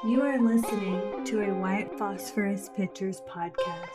You are listening to a White Phosphorus Pictures podcast.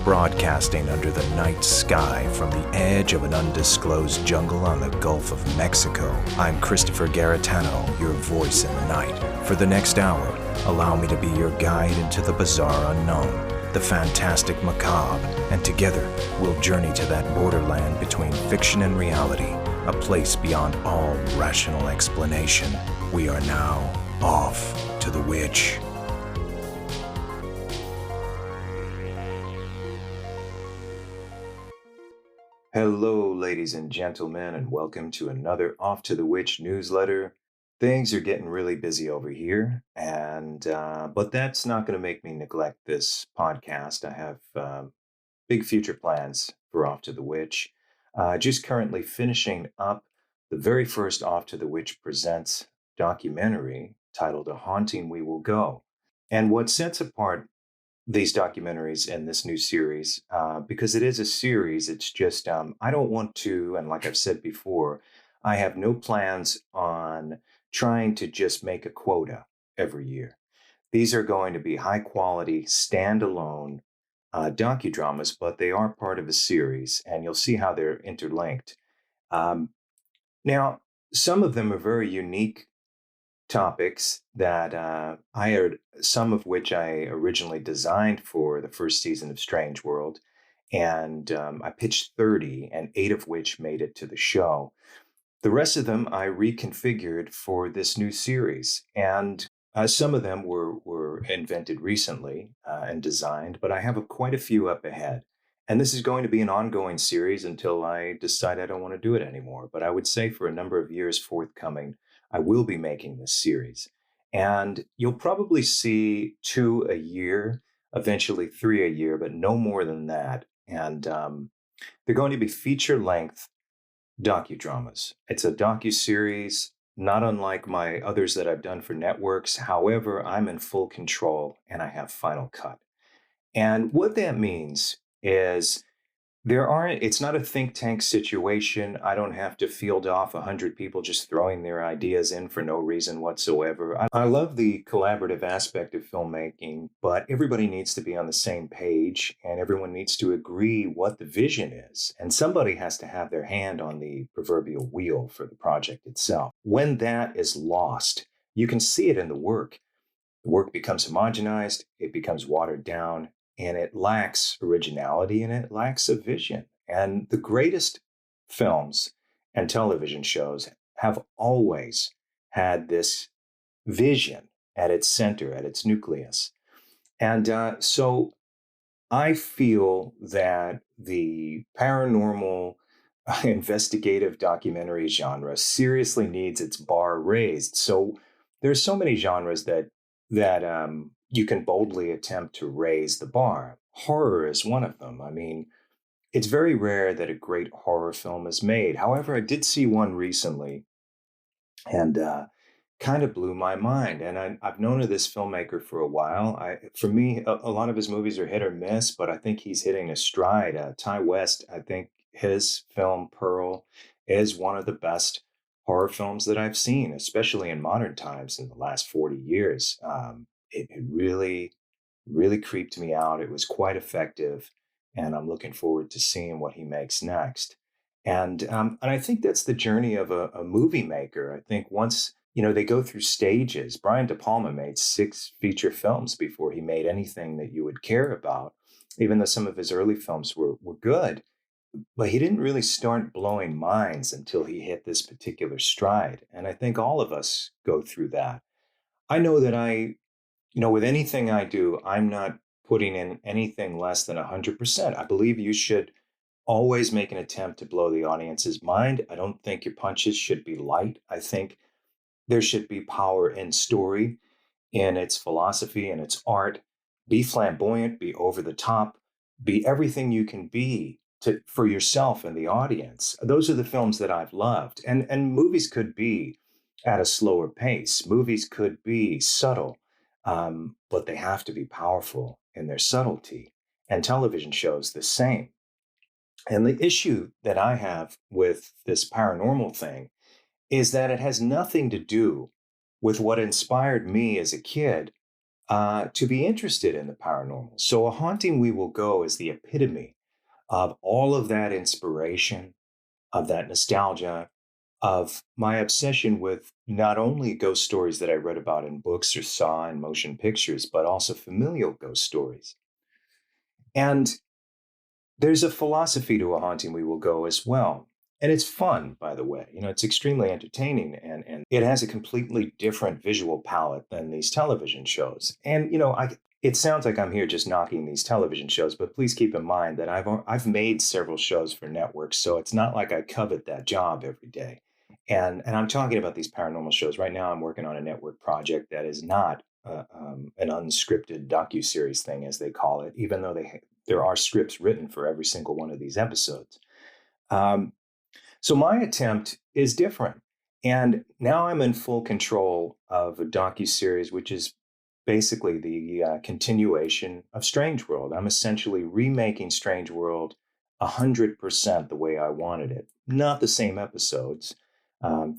Broadcasting under the night sky from the edge of an undisclosed jungle on the Gulf of Mexico, I'm Christopher Garitano, your voice in the night. For the next hour, allow me to be your guide into the bizarre unknown, the fantastic macabre, and together we'll journey to that borderland between fiction and reality, a place beyond all rational explanation. We are now off to the witch. Hello, ladies and gentlemen, and welcome to another Off to the Witch newsletter. Things are getting really busy over here, but that's not going to make me neglect this podcast. I have big future plans for Off to the Witch. Just currently finishing up the very first Off to the Witch Presents documentary titled A Haunting We Will Go. And what sets apart these documentaries and this new series, because it is a series, it's just, I don't want to, and like I've said before, I have no plans on trying to just make a quota every year. These are going to be high quality, standalone docudramas, but they are part of a series, and you'll see how they're interlinked. Now, some of them are very unique topics that I heard, some of which I originally designed for the first season of Strange World. And I pitched 30, and 8 of which made it to the show. The rest of them I reconfigured for this new series. And some of them were invented recently and designed, but I have quite a few up ahead. And this is going to be an ongoing series until I decide I don't want to do it anymore. But I would say for a number of years forthcoming, I will be making this series. And you'll probably see 2 a year, eventually 3 a year, but no more than that. And they're going to be feature-length docudramas. It's a docuseries, not unlike my others that I've done for networks. However, I'm in full control and I have final cut. And what that means is it's not a think tank situation. I don't have to field off 100 people just throwing their ideas in for no reason whatsoever. I love the collaborative aspect of filmmaking, but everybody needs to be on the same page and everyone needs to agree what the vision is. And somebody has to have their hand on the proverbial wheel for the project itself. When that is lost, you can see it in the work. The work becomes homogenized, it becomes watered down, and it lacks originality and it lacks a vision. And the greatest films and television shows have always had this vision at its center, at its nucleus. And so I feel that the paranormal investigative documentary genre seriously needs its bar raised. So there's so many genres that you can boldly attempt to raise the bar. Horror is one of them. I mean, it's very rare that a great horror film is made. However, I did see one recently and kind of blew my mind. And I've known of this filmmaker for a while. For me, a lot of his movies are hit or miss, but I think he's hitting a stride. Ty West, I think his film Pearl is one of the best horror films that I've seen, especially in modern times in the last 40 years. It really, really creeped me out. It was quite effective, and I'm looking forward to seeing what he makes next. And I think that's the journey of a movie maker. I think once they go through stages. Brian De Palma made 6 feature films before he made anything that you would care about, even though some of his early films were good. But he didn't really start blowing minds until he hit this particular stride. And I think all of us go through that. I know that with anything I do, I'm not putting in anything less than 100%. I believe you should always make an attempt to blow the audience's mind. I don't think your punches should be light. I think there should be power in story, in its philosophy, in its art. Be flamboyant, be over the top, be everything you can be for yourself and the audience. Those are the films that I've loved. And movies could be at a slower pace. Movies could be subtle, but they have to be powerful in their subtlety. And television shows the same. And the issue that I have with this paranormal thing is that it has nothing to do with what inspired me as a kid to be interested in the paranormal. So, A Haunting We Will Go is the epitome of all of that inspiration, of that nostalgia, of my obsession with not only ghost stories that I read about in books or saw in motion pictures, but also familial ghost stories. And there's a philosophy to A Haunting We Will Go as well. And it's fun, by the way. It's extremely entertaining and it has a completely different visual palette than these television shows. And, it sounds like I'm here just knocking these television shows, but please keep in mind that I've made several shows for networks, so it's not like I covet that job every day. And I'm talking about these paranormal shows right now. I'm working on a network project that is not an unscripted docuseries thing, as they call it, even though there are scripts written for every single one of these episodes. Um, so my attempt is different. And now I'm in full control of a docuseries, which is basically the continuation of Strange World. I'm essentially remaking Strange World 100% the way I wanted it. Not the same episodes.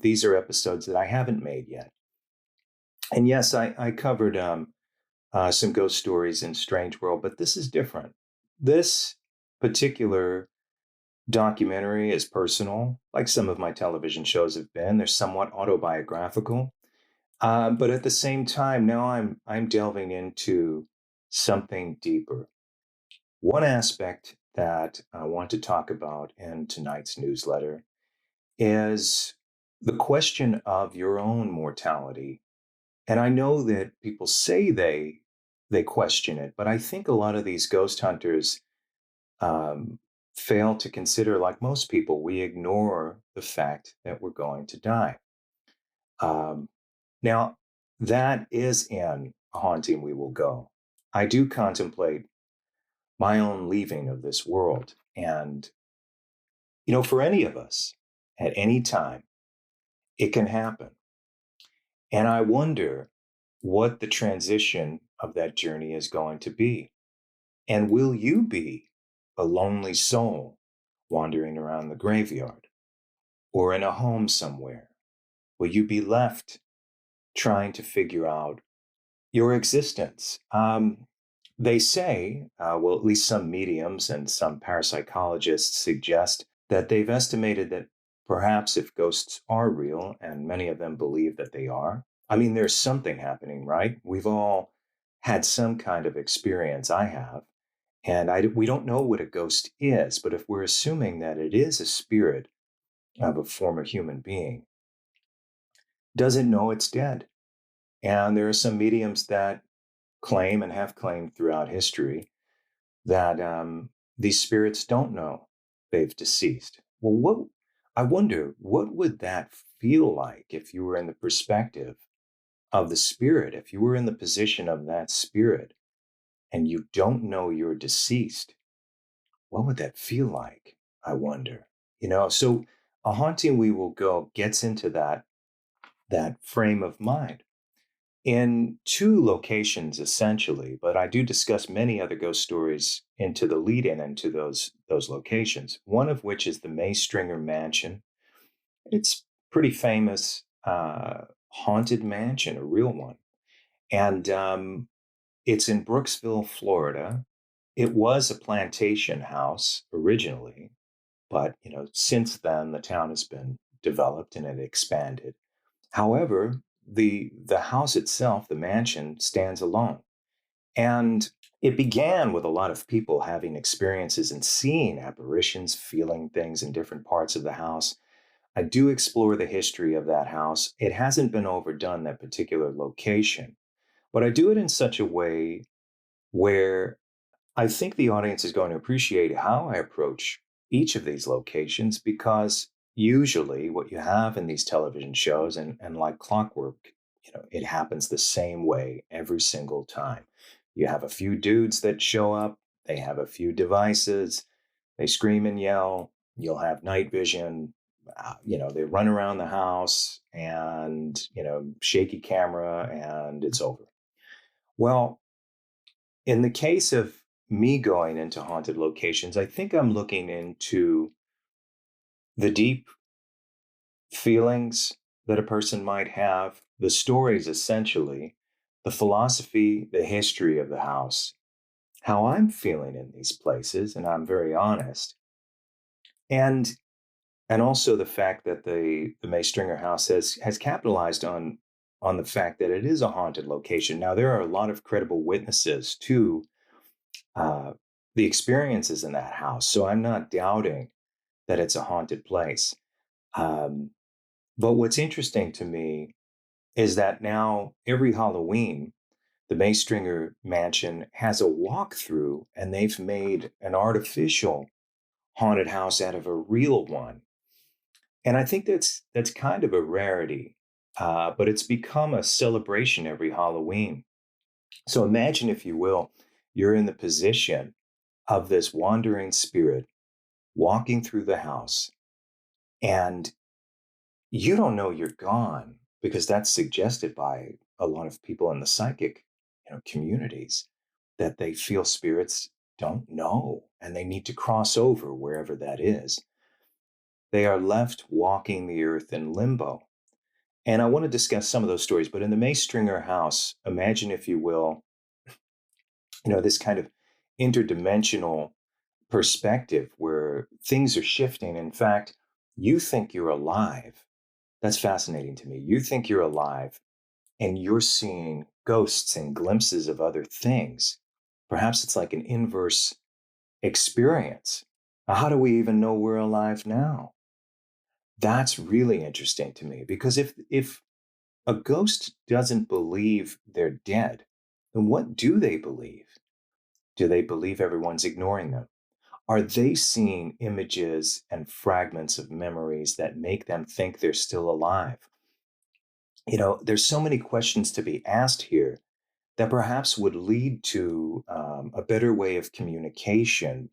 These are episodes that I haven't made yet. And yes, I covered some ghost stories in Strange World, but this is different. This particular documentary is personal, like some of my television shows have been. They're somewhat autobiographical, but at the same time, now I'm delving into something deeper. One aspect that I want to talk about in tonight's newsletter is the question of your own mortality. And I know that people say they question it, but I think a lot of these ghost hunters um, fail to consider, like most people, we ignore the fact that we're going to die. Um, Now, that is in A Haunting We Will Go. I do contemplate my own leaving of this world. And, for any of us at any time, it can happen. And I wonder what the transition of that journey is going to be. And will you be a lonely soul wandering around the graveyard or in a home somewhere? Will you be left trying to figure out your existence? They say, well, at least some mediums and some parapsychologists suggest that they've estimated that perhaps if ghosts are real, and many of them believe that they are, I mean, there's something happening, right? We've all had some kind of experience. I have. And we don't know what a ghost is, but if we're assuming that it is a spirit of a former human being, does it know it's dead? And there are some mediums that claim and have claimed throughout history that these spirits don't know they've deceased. Well, I wonder, what would that feel like if you were in the perspective of the spirit, if you were in the position of that spirit and you don't know you're deceased? What would that feel like? I wonder. So A Haunting We Will Go gets into that frame of mind in two locations essentially, but I do discuss many other ghost stories into the lead in into those locations. One of which is the May Stringer Mansion. It's pretty famous haunted mansion, a real one, and it's in Brooksville, Florida. It was a plantation house originally, but since then the town has been developed and it expanded. However, the house itself, the mansion, stands alone. And it began with a lot of people having experiences and seeing apparitions, feeling things in different parts of the house. I do explore the history of that house. It hasn't been overdone, that particular location, but I do it in such a way where I think the audience is going to appreciate how I approach each of these locations, because usually what you have in these television shows, and like clockwork, it happens the same way every single time. You have a few dudes that show up, they have a few devices, They scream and yell. You'll have night vision. They run around the house and, shaky camera and it's over. Well, in the case of me going into haunted locations, I think I'm looking into the deep feelings that a person might have, the stories essentially, the philosophy, the history of the house, how I'm feeling in these places, and I'm very honest. And also the fact that the May Stringer house has capitalized on the fact that it is a haunted location. Now there are a lot of credible witnesses to uh, the experiences in that house, so I'm not doubting that it's a haunted place. Um, but what's interesting to me is that now every Halloween, the Maystringer Mansion has a walkthrough, and they've made an artificial haunted house out of a real one. And I think that's kind of a rarity, but it's become a celebration every Halloween. So imagine, if you will, you're in the position of this wandering spirit walking through the house, and you don't know you're gone because that's suggested by a lot of people in the psychic, communities, that they feel spirits don't know and they need to cross over wherever that is. They are left walking the earth in limbo. And I want to discuss some of those stories, but in the May Stringer house, imagine, if you will, this kind of interdimensional perspective where things are shifting. In fact, you think you're alive. That's fascinating to me. You think you're alive and you're seeing ghosts and glimpses of other things. Perhaps it's like an inverse experience. How do we even know we're alive now? That's really interesting to me, because if a ghost doesn't believe they're dead, then what do they believe? Do they believe everyone's ignoring them? Are they seeing images and fragments of memories that make them think they're still alive? There's so many questions to be asked here that perhaps would lead to a better way of communication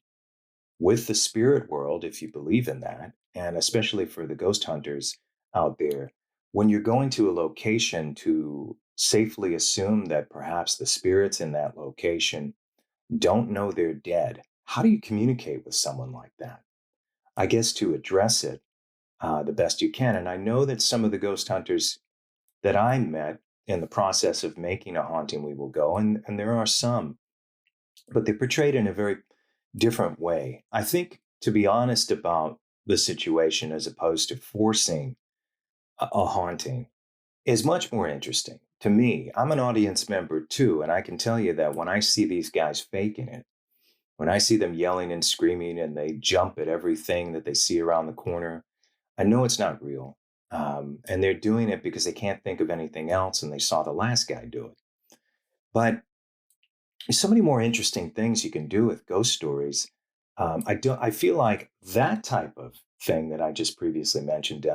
with the spirit world, if you believe in that, and especially for the ghost hunters out there. When you're going to a location, to safely assume that perhaps the spirits in that location don't know they're dead, how do you communicate with someone like that? I guess to address it the best you can. And I know that some of the ghost hunters that I met in the process of making a haunting we will go, and there are some, but they portrayed in a very different way. I think, to be honest about the situation, as opposed to forcing a haunting, is much more interesting to me. I'm an audience member too, and I can tell you that when I see these guys faking it, when I see them yelling and screaming and they jump at everything that they see around the corner, I know it's not real. And they're doing it because they can't think of anything else and they saw the last guy do it. But there's so many more interesting things you can do with ghost stories. I feel like that type of thing that I just previously mentioned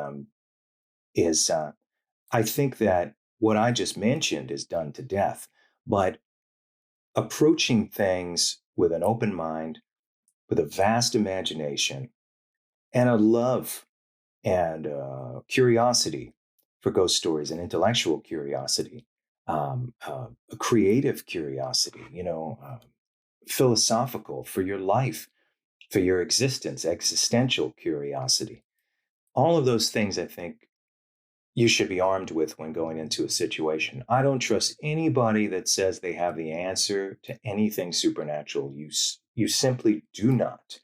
is, I think that what I just mentioned is done to death. But approaching things with an open mind, with a vast imagination, and a love and curiosity for ghost stories, and intellectual curiosity, a creative curiosity, philosophical for your life, for your existence, existential curiosity. All of those things, I think, you should be armed with when going into a situation. I don't trust anybody that says they have the answer to anything supernatural. You simply do not.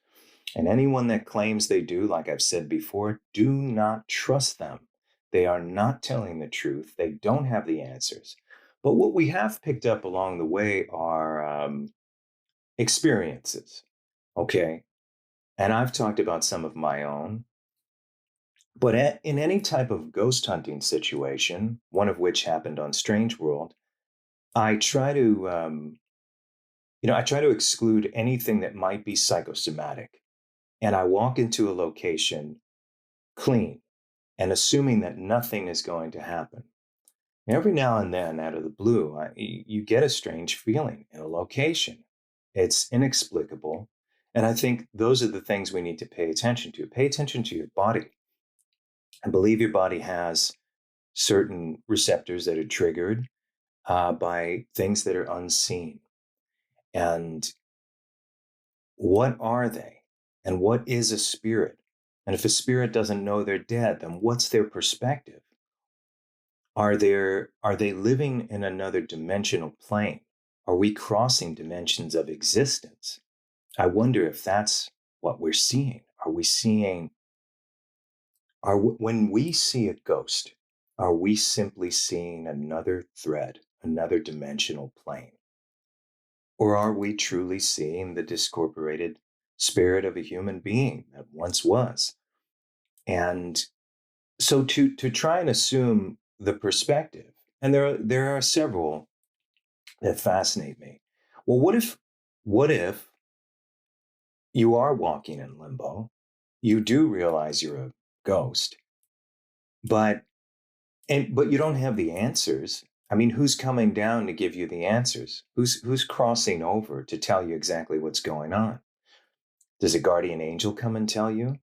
And anyone that claims they do, like I've said before, do not trust them. They are not telling the truth. They don't have the answers. But what we have picked up along the way are experiences. Okay. And I've talked about some of my own. But in any type of ghost hunting situation, one of which happened on Strange World, I try to, I try to exclude anything that might be psychosomatic. And I walk into a location clean and assuming that nothing is going to happen. Every now and then, out of the blue, you get a strange feeling in a location. It's inexplicable. And I think those are the things we need to pay attention to. Pay attention to your body. I believe your body has certain receptors that are triggered by things that are unseen. And what are they? And what is a spirit? And if a spirit doesn't know they're dead, then what's their perspective? Are they living in another dimensional plane? Are we crossing dimensions of existence? I wonder if that's what we're seeing. Are we seeing when we see a ghost, are we simply seeing another thread, another dimensional plane? Or are we truly seeing the discorporated spirit of a human being that once was? And so to try and assume the perspective, and there are several that fascinate me. Well, what if you are walking in limbo? You do realize you're a ghost, but but you don't have the answers. I mean, who's coming down to give you the answers? Who's crossing over to tell you exactly what's going on? Does a guardian angel come and tell you?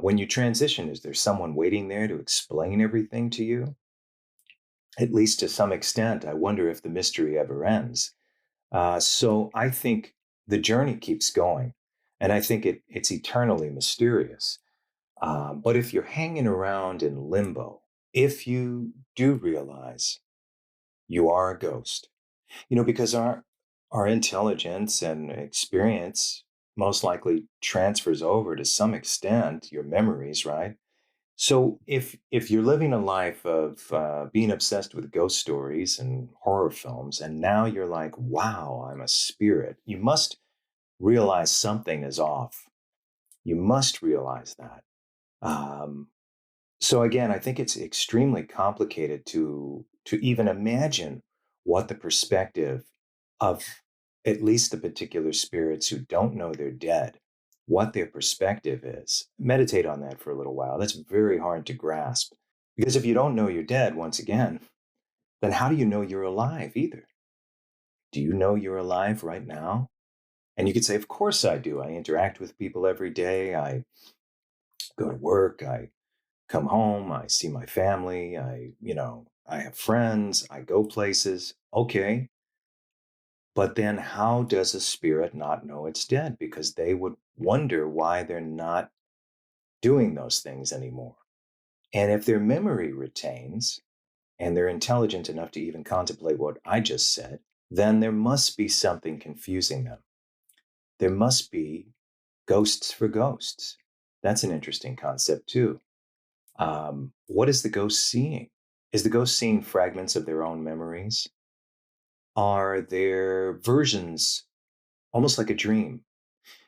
When you transition, is there someone waiting there to explain everything to you? At least to some extent, I wonder if the mystery ever ends. So I think the journey keeps going, and I think it's eternally mysterious. But if you're hanging around in limbo, if you do realize you are a ghost, because our intelligence and experience most likely transfers over to some extent your memories, right? So if you're living a life of being obsessed with ghost stories and horror films, and now you're like, wow, I'm a spirit, you must realize something is off. You must realize that. Um, so again, I think it's extremely complicated to even imagine what the perspective of at least the particular spirits who don't know they're dead, what their perspective is. Meditate on that for a little while. That's very hard to grasp. Because if you don't know you're dead, once again, then how do you know you're alive either? Do you know you're alive right now? And you could say, of course I do. I interact with people every day. I go to work. I come home, I see my family, I have friends, I go places. Okay. But then how does a spirit not know it's dead? Because they would wonder why they're not doing those things anymore. And if their memory retains and they're intelligent enough to even contemplate what I just said, then there must be something confusing them. There must be ghosts for ghosts. That's an interesting concept too. What is the ghost seeing? Is the ghost seeing fragments of their own memories? Are there versions, almost like a dream?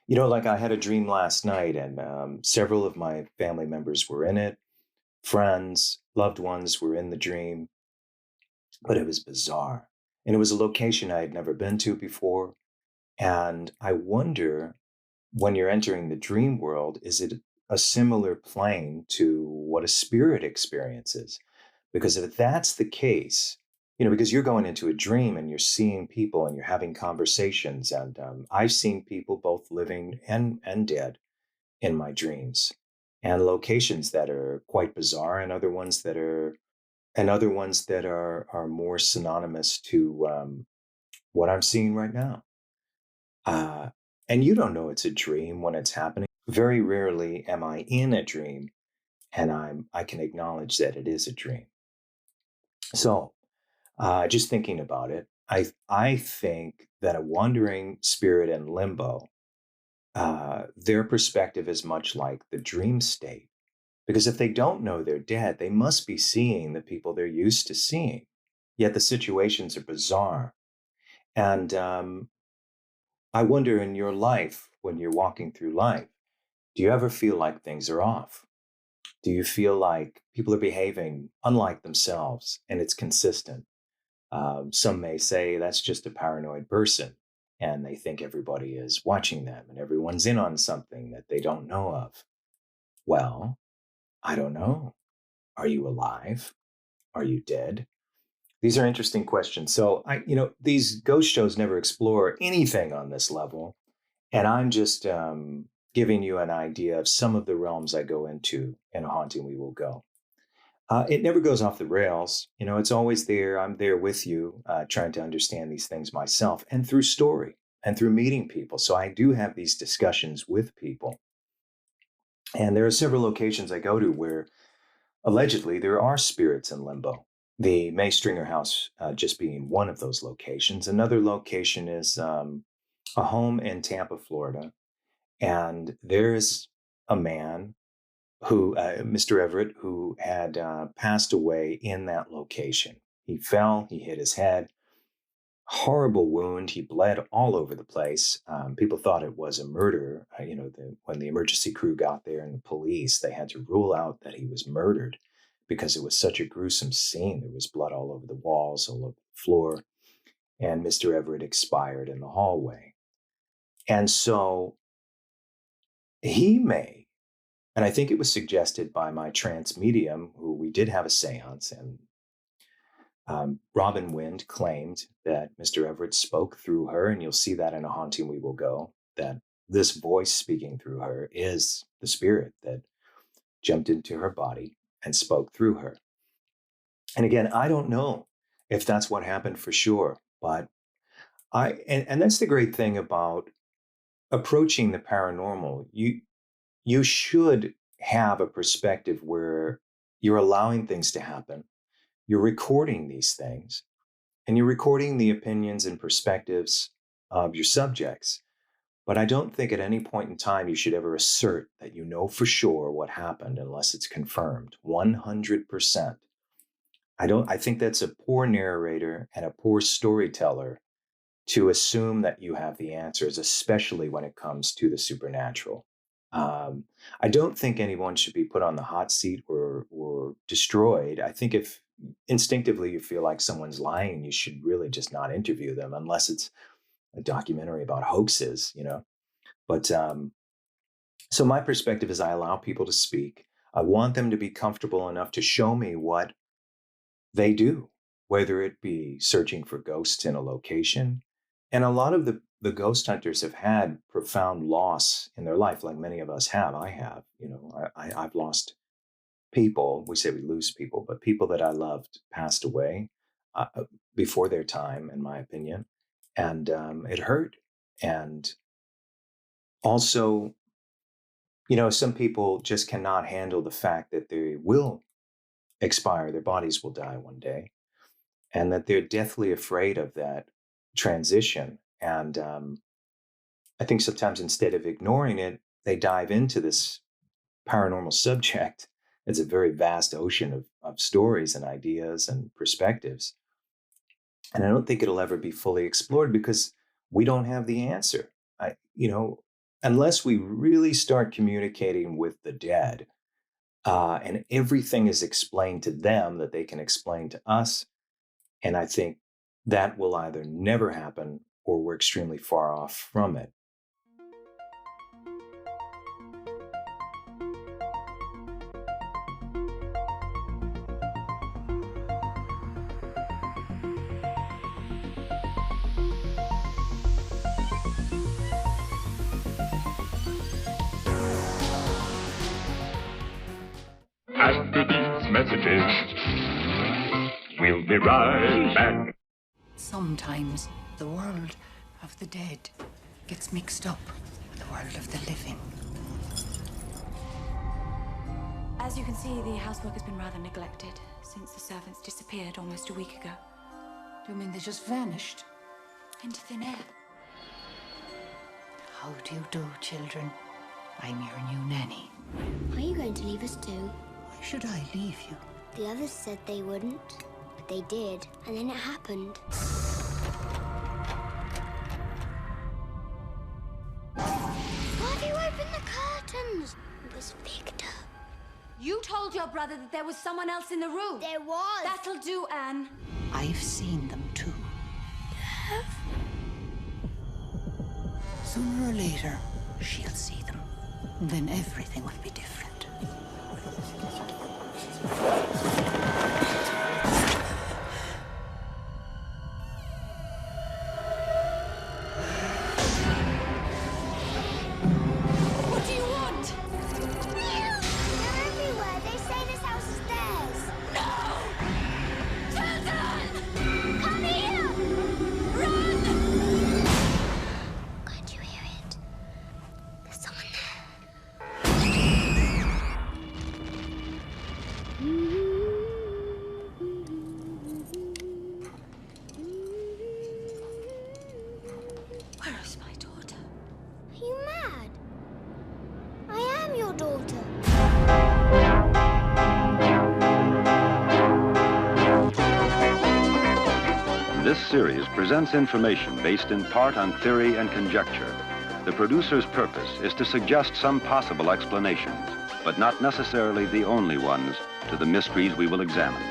Like I had a dream last night, and several of my family members were in it. Friends, loved ones were in the dream, but it was bizarre. And it was a location I had never been to before. And I wonder, when you're entering the dream world, is it a similar plane to what a spirit experiences? Because if that's the case, because you're going into a dream and you're seeing people and you're having conversations, and I've seen people both living and dead in my dreams, and locations that are quite bizarre, and other ones that are more synonymous to what I'm seeing right now. Uh, and you don't know it's a dream when it's happening. Very rarely am I in a dream and I can acknowledge that it is a dream. So just thinking about it, I think that a wandering spirit in limbo, their perspective is much like the dream state. Because if they don't know they're dead, they must be seeing the people they're used to seeing. Yet the situations are bizarre. And I wonder, in your life, when you're walking through life, do you ever feel like things are off? Do you feel like people are behaving unlike themselves and it's consistent? Some may say that's just a paranoid person and they think everybody is watching them and everyone's in on something that they don't know of. Well, I don't know. Are you alive? Are you dead? These are interesting questions. So these ghost shows never explore anything on this level. And I'm just giving you an idea of some of the realms I go into in A Haunting We Will Go. It never goes off the rails. It's always there. I'm there with you, trying to understand these things myself and through story and through meeting people. So I do have these discussions with people. And there are several locations I go to where allegedly there are spirits in limbo. The May Stringer House just being one of those locations. Another location is a home in Tampa, Florida. And there's a man who, Mr. Everett, who had passed away in that location. He fell, he hit his head, horrible wound. He bled all over the place. People thought it was a murder. When the emergency crew got there and the police, they had to rule out that he was murdered because it was such a gruesome scene. There was blood all over the walls, all over the floor, and Mr. Everett expired in the hallway. And so he may, and I think it was suggested by my trance medium, who we did have a seance, and Robin Wind claimed that Mr. Everett spoke through her, and you'll see that in A Haunting We Will Go, that this voice speaking through her is the spirit that jumped into her body and spoke through her. And again, I don't know if that's what happened for sure, but and that's the great thing about approaching the paranormal. You should have a perspective where you're allowing things to happen. You're recording these things, and you're recording the opinions and perspectives of your subjects. But I don't think at any point in time you should ever assert that you know for sure what happened unless it's confirmed 100%. I think that's a poor narrator and a poor storyteller to assume that you have the answers, especially when it comes to the supernatural. I don't think anyone should be put on the hot seat or destroyed. I think if instinctively you feel like someone's lying, you should really just not interview them unless it's a documentary about hoaxes, But so my perspective is I allow people to speak. I want them to be comfortable enough to show me what they do, whether it be searching for ghosts in a location. And a lot of the ghost hunters have had profound loss in their life, like many of us have. I have, I've lost people. We say we lose people, but people that I loved passed away before their time, in my opinion. And it hurt. And also, some people just cannot handle the fact that they will expire, their bodies will die one day, and that they're deathly afraid of that transition. And I think sometimes instead of ignoring it, they dive into this paranormal subject. It's a very vast ocean of stories and ideas and perspectives. And I don't think it'll ever be fully explored because we don't have the answer. Unless we really start communicating with the dead, and everything is explained to them that they can explain to us. And I think that will either never happen or we're extremely far off from it. After these messages, we'll be right back. Sometimes the world of the dead gets mixed up with the world of the living. As you can see, the housework has been rather neglected since the servants disappeared almost a week ago. Do you mean they just vanished? Into thin air. How do you do, children? I'm your new nanny. Are you going to leave us too? Why should I leave you? The others said they wouldn't, but they did, and then it happened. Why have you opened the curtains? It was Victor. You told your brother that there was someone else in the room. There was. That'll do, Anne. I've seen them too. Sooner or later, she'll see them. And then everything will be different. This series presents information based in part on theory and conjecture. The producer's purpose is to suggest some possible explanations, but not necessarily the only ones, to the mysteries we will examine.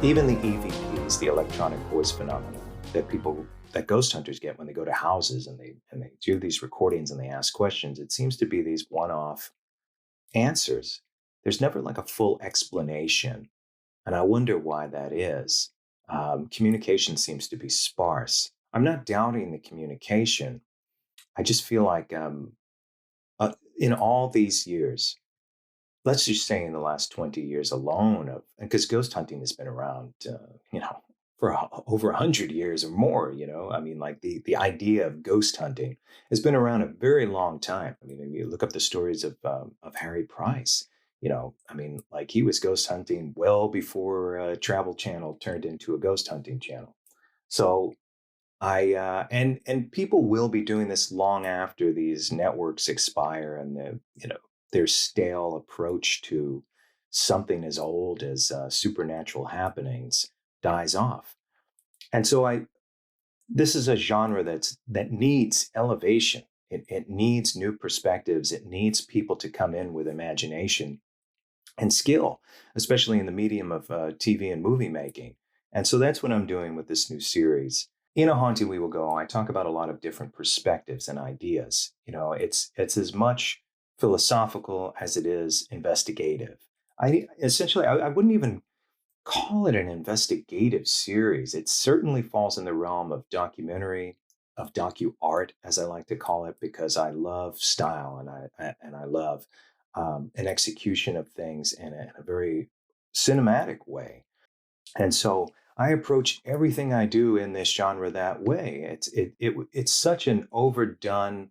Even the EVPs, the electronic voice phenomena that ghost hunters get when they go to houses and they do these recordings and they ask questions, it seems to be these one-off answers. There's never like a full explanation, and I wonder why that is. Communication seems to be sparse. I'm not doubting the communication. I just feel like in all these years, let's just say in the last 20 years alone, because ghost hunting has been around, for over 100 years or more, I mean, like the idea of ghost hunting has been around a very long time. I mean, if you look up the stories of Harry Price, I mean, like he was ghost hunting well before Travel Channel turned into a ghost hunting channel. So and people will be doing this long after these networks expire and their stale approach to something as old as supernatural happenings dies off. And so this is a genre that needs elevation. It needs new perspectives. It needs people to come in with imagination and skill, especially in the medium of TV and movie making. And so that's what I'm doing with this new series. In A Haunting We Will Go, I talk about a lot of different perspectives and ideas. It's as much philosophical as it is investigative. I wouldn't even call it an investigative series. It certainly falls in the realm of documentary, of docu-art, as I like to call it, because I love style and I love an execution of things in a very cinematic way. And so I approach everything I do in this genre that way. It's such an overdone,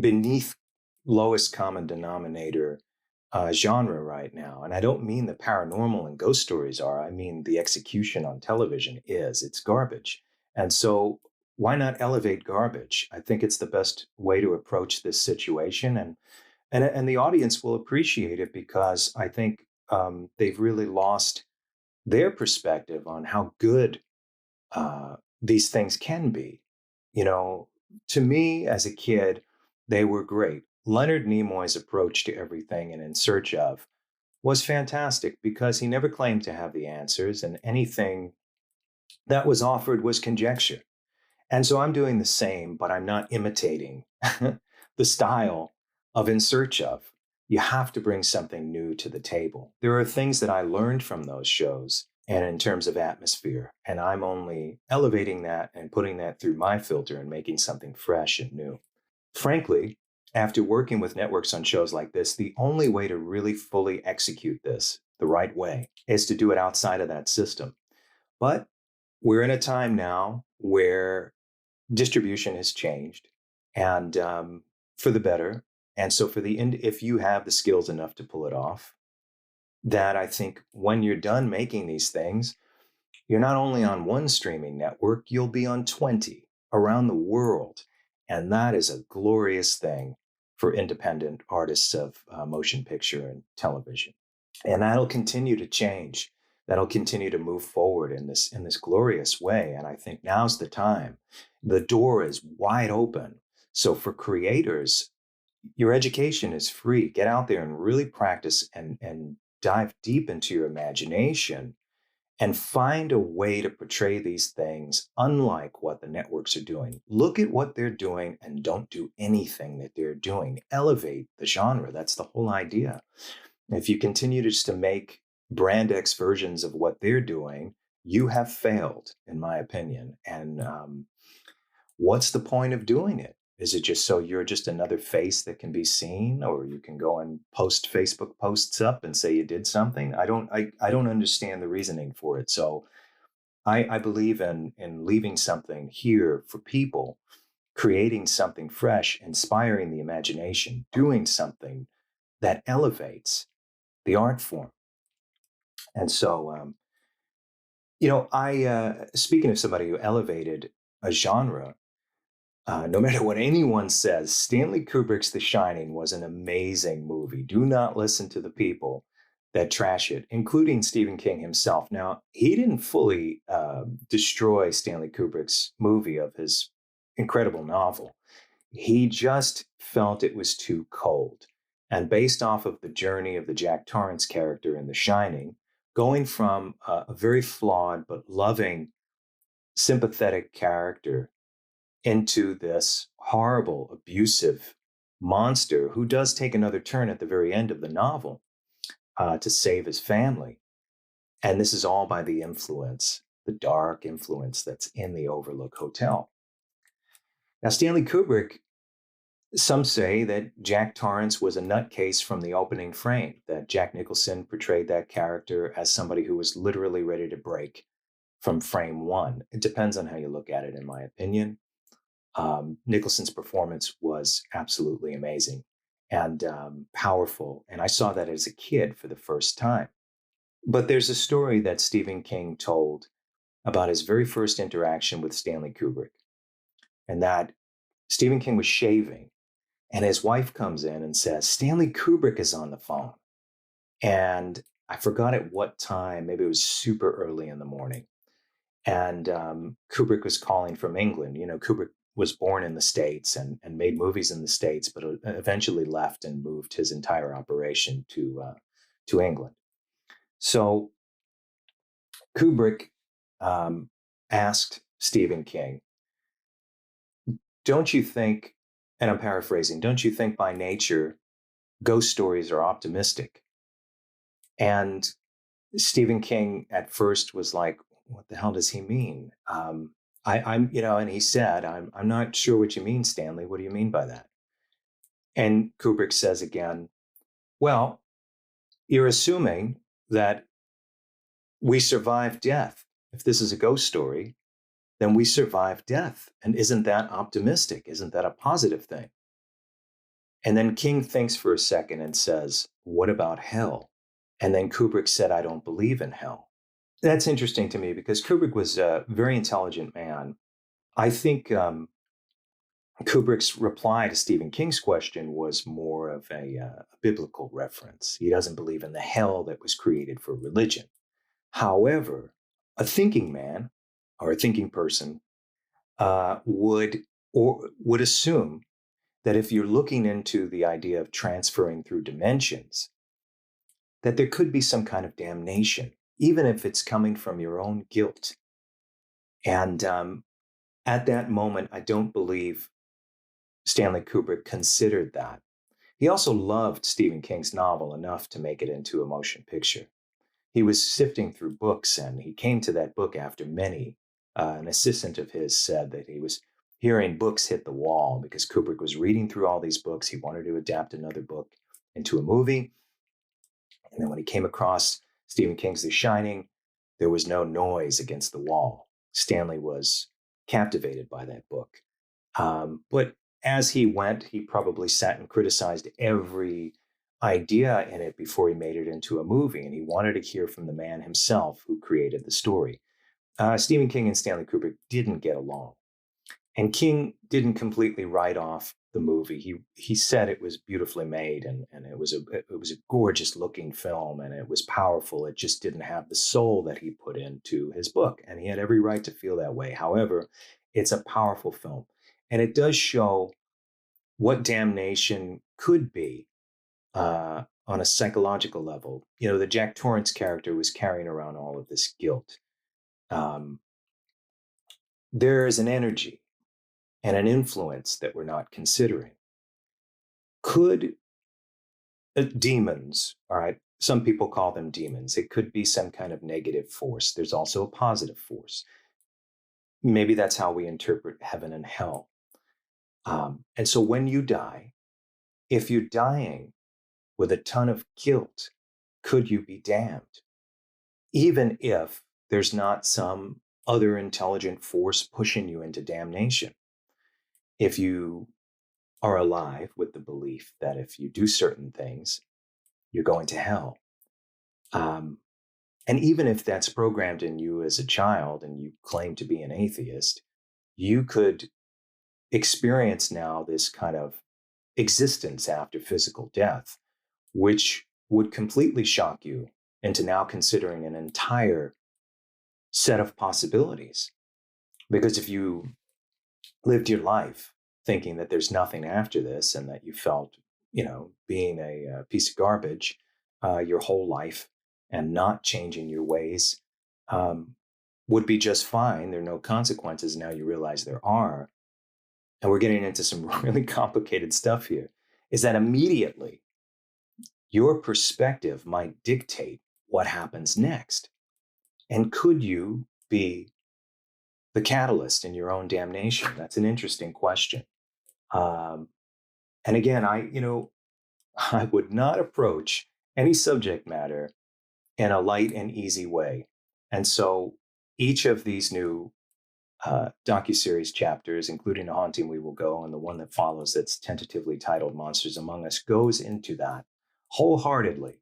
beneath lowest common denominator genre right now. And I don't mean the paranormal and ghost stories are. I mean the execution on television is. It's garbage. And so why not elevate garbage? I think it's the best way to approach this situation. And the audience will appreciate it because I think they've really lost their perspective on how good these things can be. To me as a kid, they were great. Leonard Nimoy's approach to everything and In Search Of was fantastic because he never claimed to have the answers, and anything that was offered was conjecture. And so I'm doing the same, but I'm not imitating the style of In Search Of. You have to bring something new to the table. There are things that I learned from those shows and in terms of atmosphere, and I'm only elevating that and putting that through my filter and making something fresh and new. Frankly, after working with networks on shows like this, the only way to really fully execute this the right way is to do it outside of that system. But we're in a time now where distribution has changed, and for the better. And so if you have the skills enough to pull it off, that I think when you're done making these things, you're not only on one streaming network, you'll be on 20 around the world. And that is a glorious thing for independent artists of motion picture and television. And that'll continue to change. That'll continue to move forward in this glorious way. And I think now's the time. The door is wide open. So for creators, your education is free. Get out there and really practice and dive deep into your imagination and find a way to portray these things unlike what the networks are doing. Look at what they're doing and don't do anything that they're doing. Elevate the genre. That's the whole idea. If you continue just to make brand X versions of what they're doing, you have failed, in my opinion. And what's the point of doing it? Is it just so you're just another face that can be seen, or you can go and post Facebook posts up and say you did something? I don't understand the reasoning for it. So I believe in leaving something here for people, creating something fresh, inspiring the imagination, doing something that elevates the art form. And so, speaking of somebody who elevated a genre, no matter what anyone says, Stanley Kubrick's The Shining was an amazing movie. Do not listen to the people that trash it, including Stephen King himself. Now, he didn't fully destroy Stanley Kubrick's movie of his incredible novel. He just felt it was too cold. And based off of the journey of the Jack Torrance character in The Shining, going from a very flawed but loving, sympathetic character into this horrible, abusive monster who does take another turn at the very end of the novel to save his family. And this is all by the influence, the dark influence that's in the Overlook Hotel. Now, Stanley Kubrick, some say that Jack Torrance was a nutcase from the opening frame, that Jack Nicholson portrayed that character as somebody who was literally ready to break from frame one. It depends on how you look at it, in my opinion. Nicholson's performance was absolutely amazing and powerful. And I saw that as a kid for the first time. But there's a story that Stephen King told about his very first interaction with Stanley Kubrick. And that Stephen King was shaving, and his wife comes in and says, Stanley Kubrick is on the phone. And I forgot at what time, maybe it was super early in the morning. And Kubrick was calling from England. You know, Kubrick was born in the States and made movies in the States, but eventually left and moved his entire operation to England. So Kubrick asked Stephen King, don't you think, and I'm paraphrasing, don't you think by nature ghost stories are optimistic? And Stephen King at first was like, what the hell does he mean? And he said, I'm not sure what you mean, Stanley. What do you mean by that? And Kubrick says again, well, you're assuming that we survive death. If this is a ghost story, then we survive death. And isn't that optimistic? Isn't that a positive thing? And then King thinks for a second and says, what about hell? And then Kubrick said, I don't believe in hell. That's interesting to me because Kubrick was a very intelligent man. I think Kubrick's reply to Stephen King's question was more of a biblical reference. He doesn't believe in the hell that was created for religion. However, a thinking man or a thinking person would assume that if you're looking into the idea of transferring through dimensions, that there could be some kind of damnation, even if it's coming from your own guilt. And at that moment, I don't believe Stanley Kubrick considered that. He also loved Stephen King's novel enough to make it into a motion picture. He was sifting through books, and he came to that book after many. An assistant of his said that he was hearing books hit the wall because Kubrick was reading through all these books. He wanted to adapt another book into a movie. And then when he came across Stephen King's The Shining, there was no noise against the wall. Stanley was captivated by that book. But as he went, he probably sat and criticized every idea in it before he made it into a movie. And he wanted to hear from the man himself who created the story. Stephen King and Stanley Kubrick didn't get along. And King didn't completely write off the movie. He said it was beautifully made and it was a gorgeous looking film and it was powerful. It just didn't have the soul that he put into his book. And he had every right to feel that way. However, it's a powerful film. And it does show what damnation could be on a psychological level. You know, the Jack Torrance character was carrying around all of this guilt. There is an energy and an influence that we're not considering. Could demons, all right, some people call them demons. It could be some kind of negative force. There's also a positive force. Maybe that's how we interpret heaven and hell. And so when you die, if you're dying with a ton of guilt, could you be damned? Even if there's not some other intelligent force pushing you into damnation. If you are alive with the belief that if you do certain things, you're going to hell. And even if that's programmed in you as a child and you claim to be an atheist, you could experience now this kind of existence after physical death, which would completely shock you into now considering an entire set of possibilities. Because if you lived your life thinking that there's nothing after this and that you felt, being a piece of garbage your whole life and not changing your ways would be just fine. There are no consequences. Now you realize there are. And we're getting into some really complicated stuff here, is that immediately your perspective might dictate what happens next. And could you be the catalyst in your own damnation? That's an interesting question. And again, I would not approach any subject matter in a light and easy way. And so each of these new docuseries chapters, including A Haunting We Will Go and the one that follows that's tentatively titled Monsters Among Us, goes into that wholeheartedly.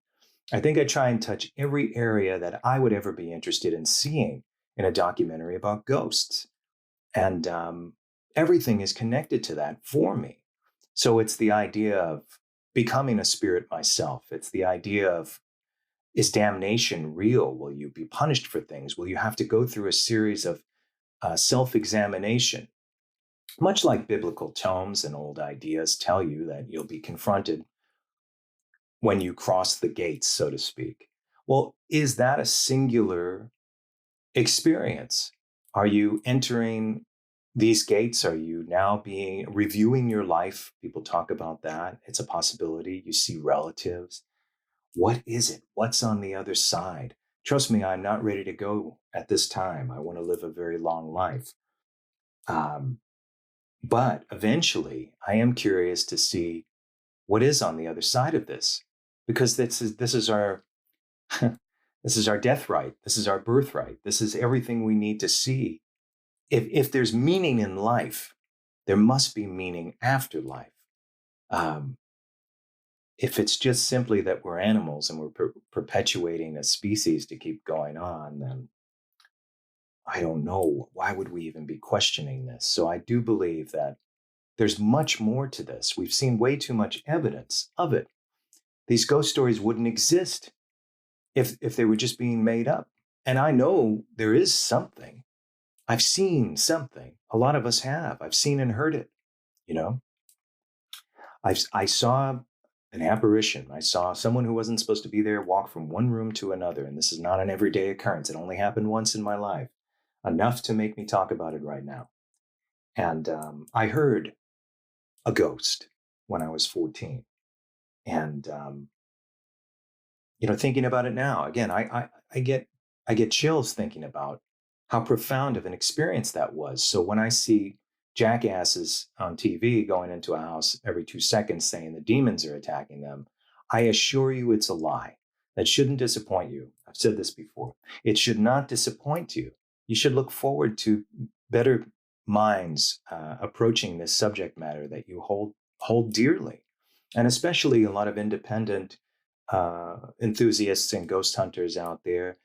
I think I try and touch every area that I would ever be interested in seeing in a documentary about ghosts. And everything is connected to that for me. So it's the idea of becoming a spirit myself. It's the idea of, is damnation real? Will you be punished for things? Will you have to go through a series of self-examination? Much like biblical tomes and old ideas tell you that you'll be confronted when you cross the gates, so to speak. Well, is that a singular experience? Are you entering these gates? Are you now reviewing your life? People talk about that. It's a possibility. You see relatives. What is it? What's on the other side? Trust me, I'm not ready to go at this time. I want to live a very long life. But eventually, I am curious to see what is on the other side of this, because this is our this is our death right. This is our birthright. This is everything we need to see. If there's meaning in life, there must be meaning after life. If it's just simply that we're animals and we're perpetuating a species to keep going on, then I don't know. Why would we even be questioning this? So I do believe that there's much more to this. We've seen way too much evidence of it. These ghost stories wouldn't exist if they were just being made up. And I know there is something. I've seen something. A lot of us have. I've seen and heard it. I saw an apparition. I saw someone who wasn't supposed to be there walk from one room to another. And this is not an everyday occurrence. It only happened once in my life, enough to make me talk about it right now. And I heard a ghost when I was 14. And, thinking about it now, again, I get chills thinking about how profound of an experience that was. So when I see jackasses on TV going into a house every 2 seconds saying the demons are attacking them, I assure you it's a lie. That shouldn't disappoint you. I've said this before. It should not disappoint you. You should look forward to better minds approaching this subject matter that you hold dearly. And especially a lot of independent enthusiasts and ghost hunters out there.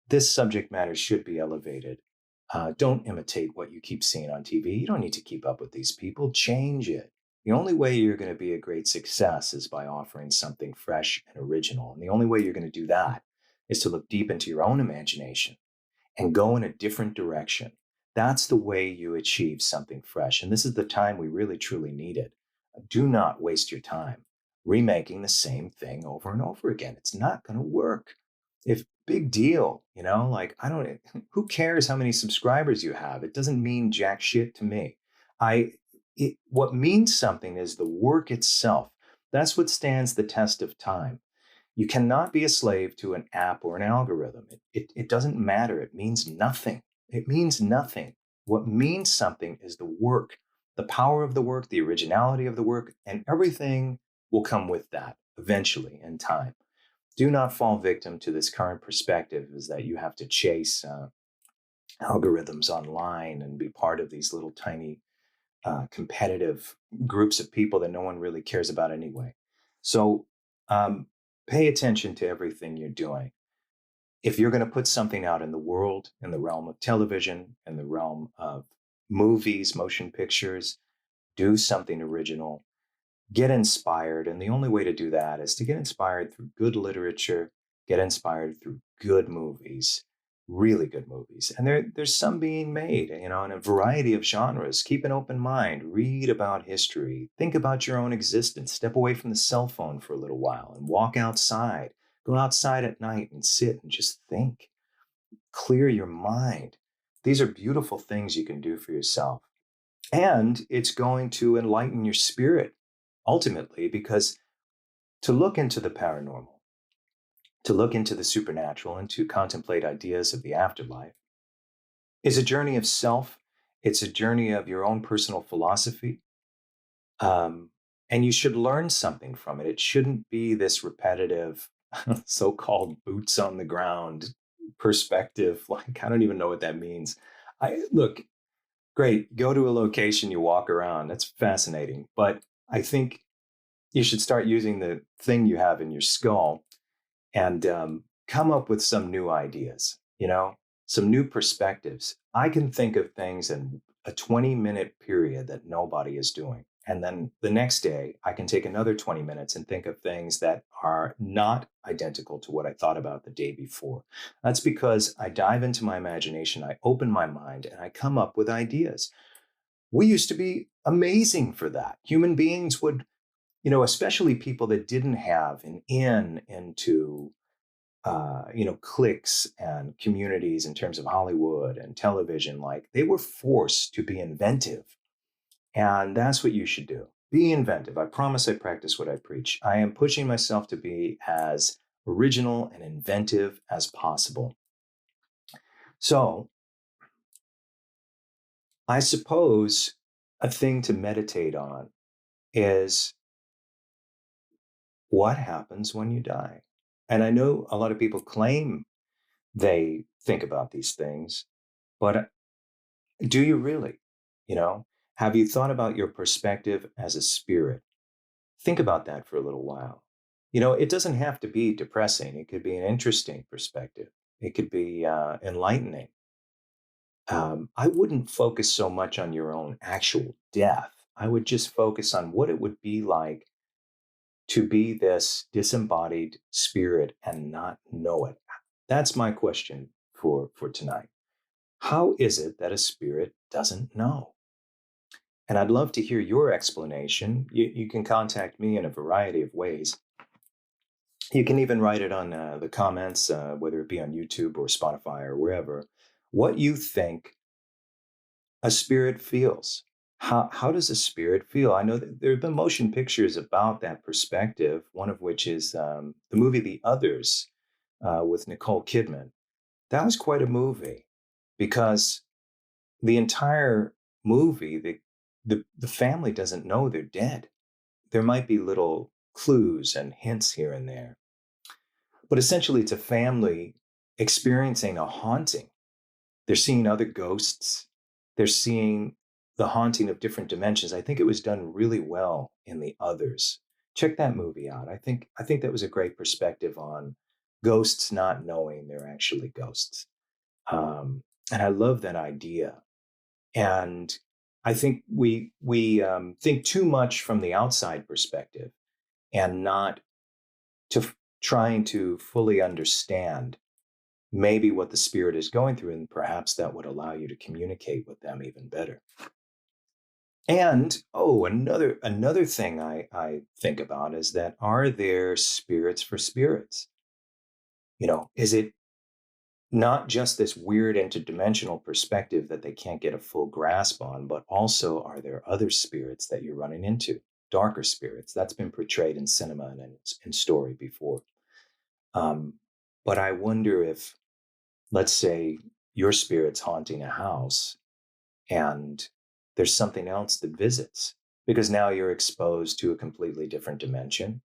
This subject matter should be elevated. Don't imitate what you keep seeing on TV. You don't need to keep up with these people. Change it. The only way you're going to be a great success is by offering something fresh and original. And the only way you're going to do that is to look deep into your own imagination and go in a different direction. That's the way you achieve something fresh. And this is the time we really, truly need it. Do not waste your time remaking the same thing over and over again. It's not going to work. If big deal, who cares how many subscribers you have? It doesn't mean jack shit to me. What means something is the work itself. That's what stands the test of time. You cannot be a slave to an app or an algorithm. It doesn't matter. It means nothing. It means nothing. What means something is the work, the power of the work, the originality of the work, and everything will come with that eventually in time. Do not fall victim to this current perspective, is that you have to chase algorithms online and be part of these little tiny competitive groups of people that no one really cares about anyway. So pay attention to everything you're doing. If you're going to put something out in the world, in the realm of television, in the realm of movies, motion pictures, do something original, get inspired. And the only way to do that is to get inspired through good literature, get inspired through good movies, really good movies. And there's some being made, in a variety of genres. Keep an open mind, read about history, think about your own existence, step away from the cell phone for a little while and walk outside. Go outside at night and sit and just think, clear your mind. These are beautiful things you can do for yourself. And it's going to enlighten your spirit ultimately, because to look into the paranormal, to look into the supernatural, and to contemplate ideas of the afterlife is a journey of self. It's a journey of your own personal philosophy. And you should learn something from it. It shouldn't be this repetitive, so-called boots on the ground perspective. Like, I don't even know what that means. Look, great, go to a location, you walk around. That's fascinating. But I think you should start using the thing you have in your skull and come up with some new ideas, some new perspectives. I can think of things in a 20-minute period that nobody is doing. And then the next day, I can take another 20 minutes and think of things that are not identical to what I thought about the day before. That's because I dive into my imagination, I open my mind, and I come up with ideas. We used to be amazing for that. Human beings would, especially people that didn't have an into cliques and communities in terms of Hollywood and television, like they were forced to be inventive. And that's what you should do. Be inventive. I promise I practice what I preach. I am pushing myself to be as original and inventive as possible. So I suppose a thing to meditate on is what happens when you die. And I know a lot of people claim they think about these things, but do you really? Have you thought about your perspective as a spirit? Think about that for a little while. It doesn't have to be depressing. It could be an interesting perspective. It could be enlightening. I wouldn't focus so much on your own actual death. I would just focus on what it would be like to be this disembodied spirit and not know it. That's my question for tonight. How is it that a spirit doesn't know? And I'd love to hear your explanation. You can contact me in a variety of ways. You can even write it on the comments, whether it be on YouTube or Spotify or wherever, what you think a spirit feels. How does a spirit feel? I know that there have been motion pictures about that perspective, one of which is the movie The Others with Nicole Kidman. That was quite a movie because the entire movie, the family doesn't know they're dead. There might be little clues and hints here and there. But essentially, it's a family experiencing a haunting. They're seeing other ghosts. They're seeing the haunting of different dimensions. I think it was done really well in The Others. Check that movie out. I think that was a great perspective on ghosts not knowing they're actually ghosts. And I love that idea. And I think we think too much from the outside perspective and not trying to fully understand maybe what the spirit is going through, and perhaps that would allow you to communicate with them even better. And another thing I think about is that, are there spirits for spirits? Is it not just this weird interdimensional perspective that they can't get a full grasp on, but also, are there other spirits that you're running into? Darker spirits. That's been portrayed in cinema and in story before. But I wonder if, let's say, your spirit's haunting a house and there's something else that visits, because now you're exposed to a completely different dimension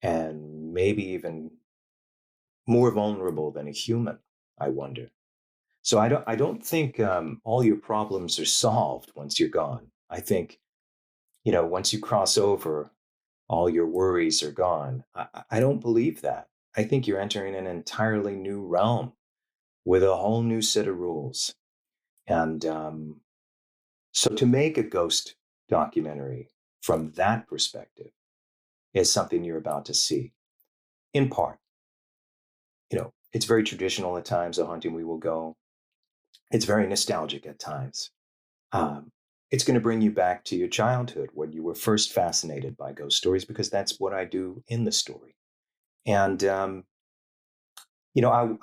and maybe even more vulnerable than a human, I wonder. So I don't think all your problems are solved once you're gone. I think, once you cross over, all your worries are gone. I don't believe that. I think you're entering an entirely new realm with a whole new set of rules. And so to make a ghost documentary from that perspective is something you're about to see. In part, it's very traditional at times, The Haunting We Will Go. It's very nostalgic at times. Um, it's going to bring you back to your childhood when you were first fascinated by ghost stories, because that's what I do in the story. And, I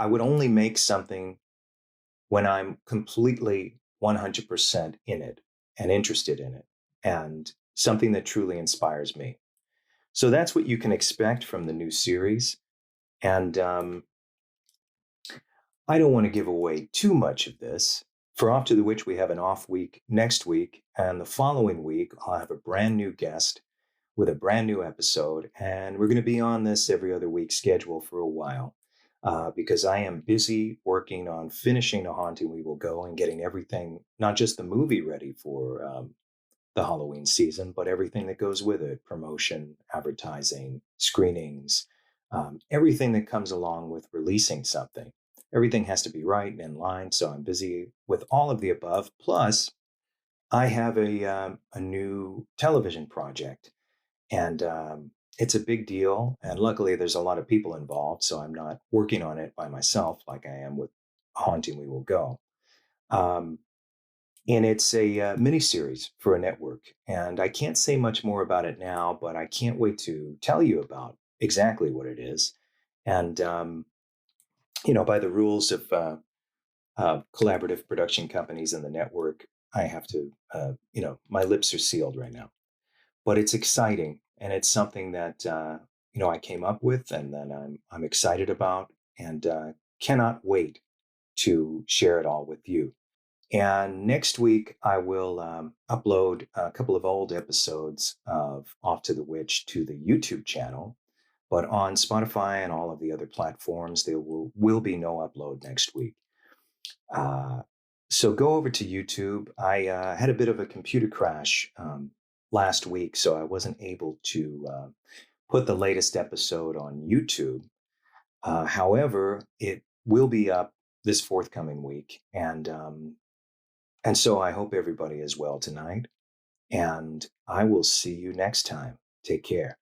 would only make something when I'm completely 100% in it and interested in it, and something that truly inspires me. So that's what you can expect from the new series. And I don't want to give away too much of this. For Off to the Witch, we have an off week next week, and the following week, I'll have a brand new guest with a brand new episode. And we're going to be on this every other week schedule for a while, because I am busy working on finishing The Haunting We Will Go and getting everything, not just the movie, ready for the Halloween season, but everything that goes with it: promotion, advertising, screenings, everything that comes along with releasing something. Everything has to be right and in line. So I'm busy with all of the above. Plus, I have a new television project, and it's a big deal. And luckily, there's a lot of people involved. So I'm not working on it by myself like I am with Haunting We Will Go. Um, and it's a mini series for a network. And I can't say much more about it now, but I can't wait to tell you about exactly what it is. And, by the rules of collaborative production companies in the network, I have to, my lips are sealed right now. But it's exciting, and it's something that, I came up with, and then I'm excited about, and cannot wait to share it all with you. And next week, I will upload a couple of old episodes of Off to the Witch to the YouTube channel. But on Spotify and all of the other platforms, there will be no upload next week. So go over to YouTube. I had a bit of a computer crash last week, so I wasn't able to put the latest episode on YouTube. However, it will be up this forthcoming week. And so I hope everybody is well tonight, and I will see you next time. Take care.